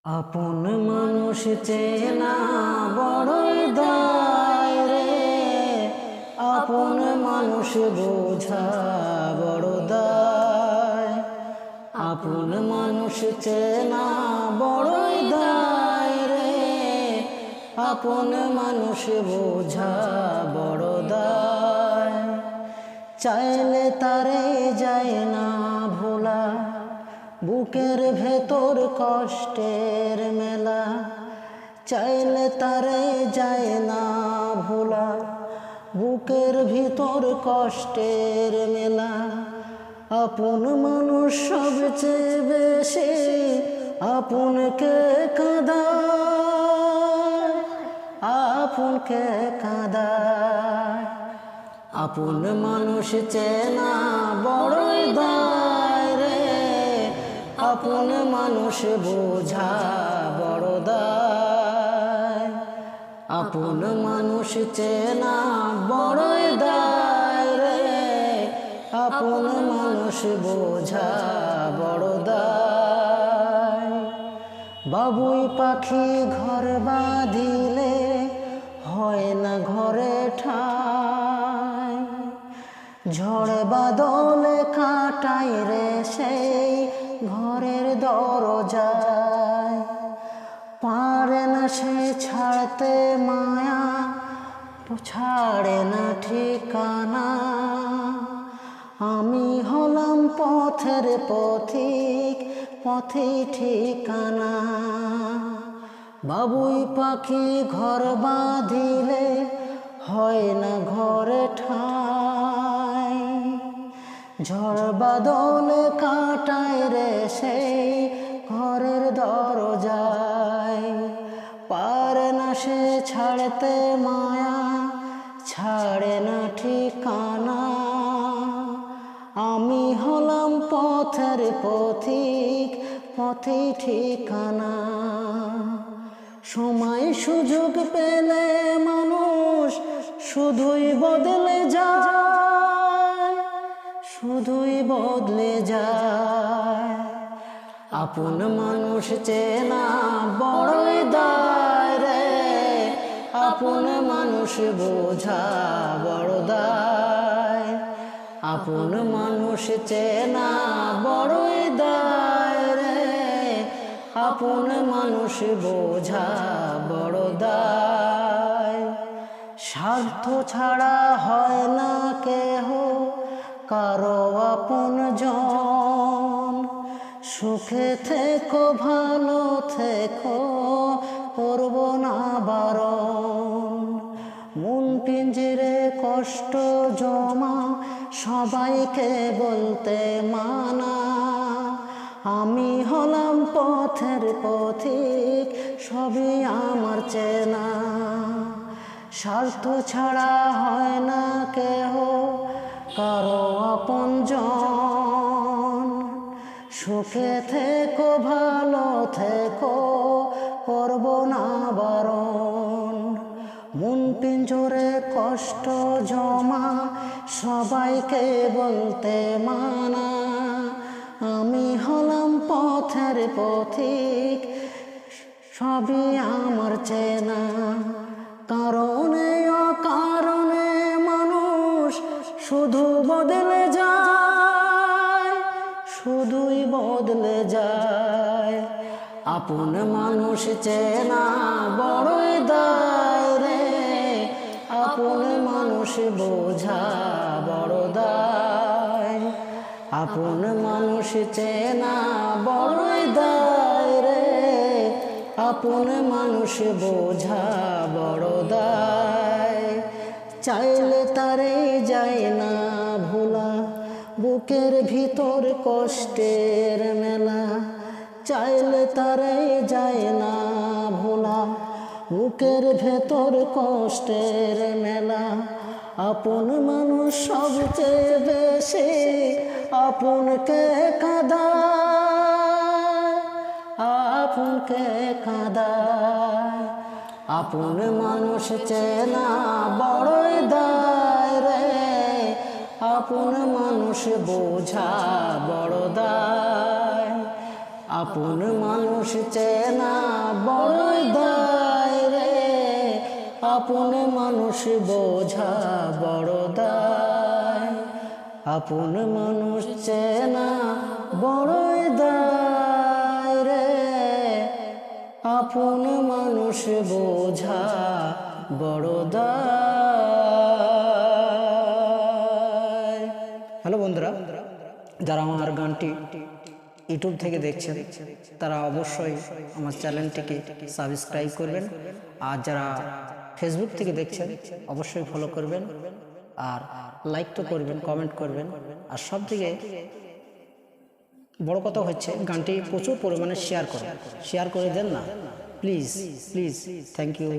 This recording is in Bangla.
আপন মানুষ চেনা বড়ই দায় রে, আপন মানুষ বোঝা বড় দায়। আপন মানুষ চেনা বড়ই দায় রে, আপন মানুষ বোঝা বড় দায়। চাইলে তারে যায় না ভোলা, বুকের ভেতর কষ্টের মেলা। চাইলে তারে যায় না ভোলা, বুকের ভিতর কষ্টের মেলা। আপন মানুষ সবচেয়ে বেশি আপনকে কাঁদায়, আপনকে কাঁদায়। আপন মানুষ চেনা বড়ই দায় রে, আপন মানুষ বোঝা বড় দায়। আপন মানুষ চেনা বড়ই দায় রে, আপন মানুষ বোঝা বড় দায়। বাবুই পাখি ঘর বাঁধিলে হয় না ঘরে ঠাই, ঝড় বাদলে কাটাই রে সেই ঘরের দরজায়। পারে না সে ছাড়তে মায়া, ছাড়ে না ঠিকানা। আমি হলাম পথের পথিক, পথেই ঠিকানা। বাবুই পাখি ঘর বাঁধিলে হয় না ঘরে ঠাই, ঝড় বাদলে কাটায় রে সেই ঘরের দরজায়। পারে না সে ছাড়তে মায়া, ছাড়ে না ঠিকানা। আমি হলাম পথের পথিক, পথেই ঠিকানা। সময় সুযোগ পেলে মানুষ শুধুই বদলে যায়, শুধুই বদলে যায়। আপন মানুষ চেনা বড়ই দায় রে, আপন মানুষ বোঝা বড় দায়। আপন মানুষ চেনা বড়ই দায় রে, আপন মানুষ বোঝা বড় দায়। স্বার্থ ছাড়া হয় না কেহ কারো আপন জন। সুখে থেকো ভালো থেকো, করব না বারণ। মন পিঞ্জরে কষ্ট জমা, সবাইকে বলতে মানা। আমি হলাম পথের পথিক, সবই আমার চেনা। স্বার্থ ছাড়া হয় না কেহ কারো আপন জন। সুখে থেকো ভালো থেকো, করব না বারণ। মন পিঞ্জরে কষ্ট জমা, সবাইকে বলতে মানা। আমি হলাম পথের পথিক, সবই আমার চেনা। কারণে অকারণে মানুষ শুধু বদলে যায়, শুধুই বদলে যায়। আপন মানুষ চেনা বড়ই দায় রে, আপন মানুষ বোঝা বড় দায়। আপন মানুষ চেনা বড়ই দায় রে, আপন মানুষ বোঝা বড় দায়। চাইলে তারে যায় না ভোলা, বুকের ভিতর কষ্টের মেলা। চাইলে তারে যায় না ভোলা, বুকের ভেতর কষ্টের মেলা। আপন মানুষ সবচেয়ে বেশি আপনকে কাঁদায়, আপনকে কাঁদায়। আপন মানুষ চেনা বড়ই দায় রে, আপন মানুষ বোঝা বড় দায়। আপন মানুষ চেনা বড়ই দায় রে, আপন মানুষ বোঝা বড় দায়, আপন মানুষ চেনা বড়ই দায় রে, আপন মানুষ বোঝা বড় দায়। হ্যালো বন্ধুরা, যারা আমার গানটি ইউটিউব থেকে দেখছেন তারা অবশ্যই আমার চ্যানেলটিকে সাবস্ক্রাইব করবেন, আর যারা ফেসবুক থেকে দেখছেন অবশ্যই ফলো করবেন, আর লাইক তো করবেন, কমেন্ট করবেন, আর সব থেকে বড় কথা হচ্ছে গানটি প্রচুর পরিমাণে শেয়ার করে দেন না প্লিজ প্লিজ। Thank you.